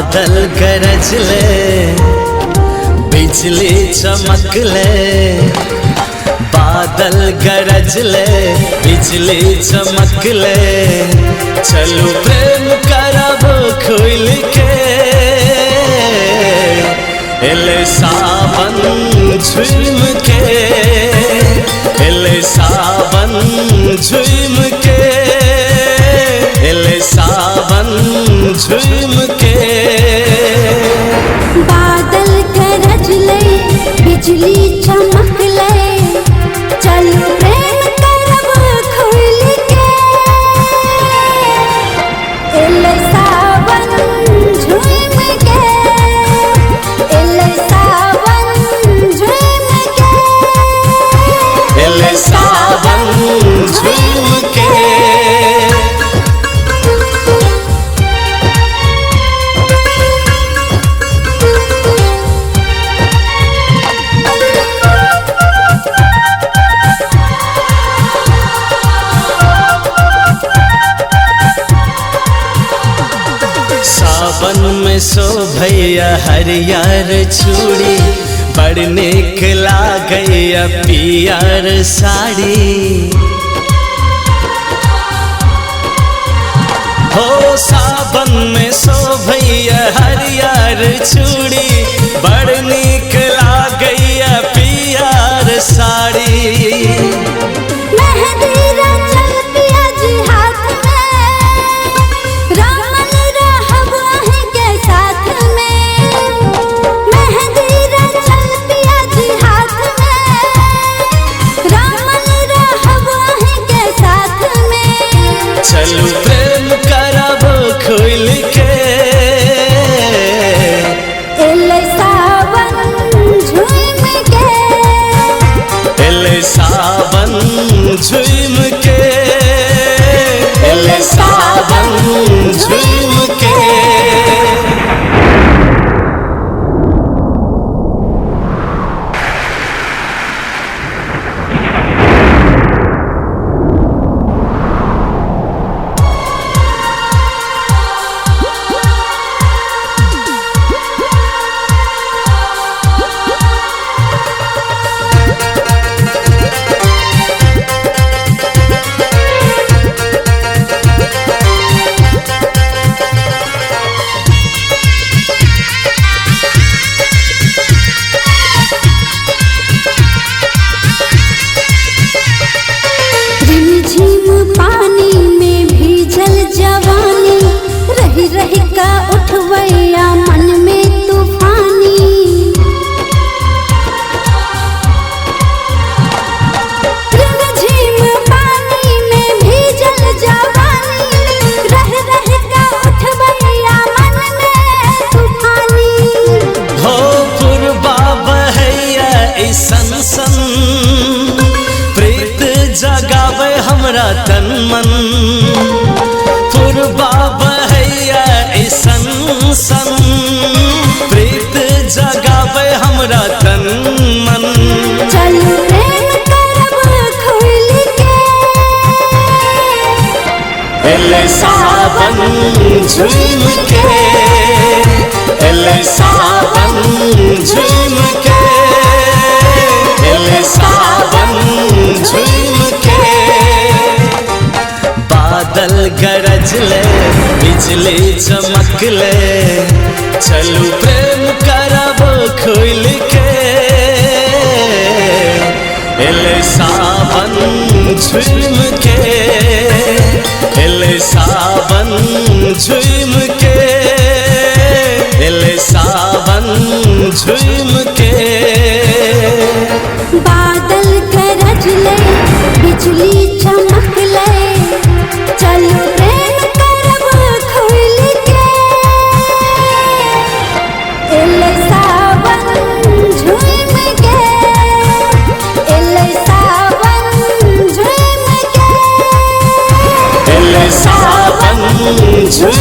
बादल गरज ले, बिजली चमक ले, बादल गरज ले, बिजली चमक ले, चलू प्रेम करब खुल के, एले सावन झूम के, एले सावन झूम के, एले सावन झूम के। बादल गरज ले, बिजली चमक ले, चलो प्रेम करब खुल के, एले सावन झूम के, एले सावन झूम के, एले सावन झूम के। सावन में शोभैया हरियर चूड़ी, बड़ निक लागैया पियर साड़ी। हो सावन में शोभैया हरियर चूड़ी, बड़ निक लागैया पियर साड़ी। चलू प्रेम करब खुल के, एले सावन झूम के, एले सावन झूम के, एले सावन झूम के। पानी में भीजल जवानी, रही रही का उठवैया मन में तूफानी। रिमझिम पानी में भीजल जवानी, रही रही का उठवैया मन में तूफानी। हो पुरबा बहैया ऐसन सन, प्रीत जगावे हमरा तन मन। पुरबा बहैया ऐसन सन, प्रीत जगावे हमरा तन मन। चलू प्रेम करब खुल के, एले सावन झूम के, एले सावन झूम के, एले सावन झूम के। बादल गरज ले, बिजली चमक ले, चलू प्रेम करब खुल के, एले सावन झूम के, एले सावन झूम के, एले सावन झूम के। बादल गरज ले, बिजली चमक ले, चलो प्रेम करब खुल के, एले सावन झूम के, एले सावन झूम के, एले सावन झूम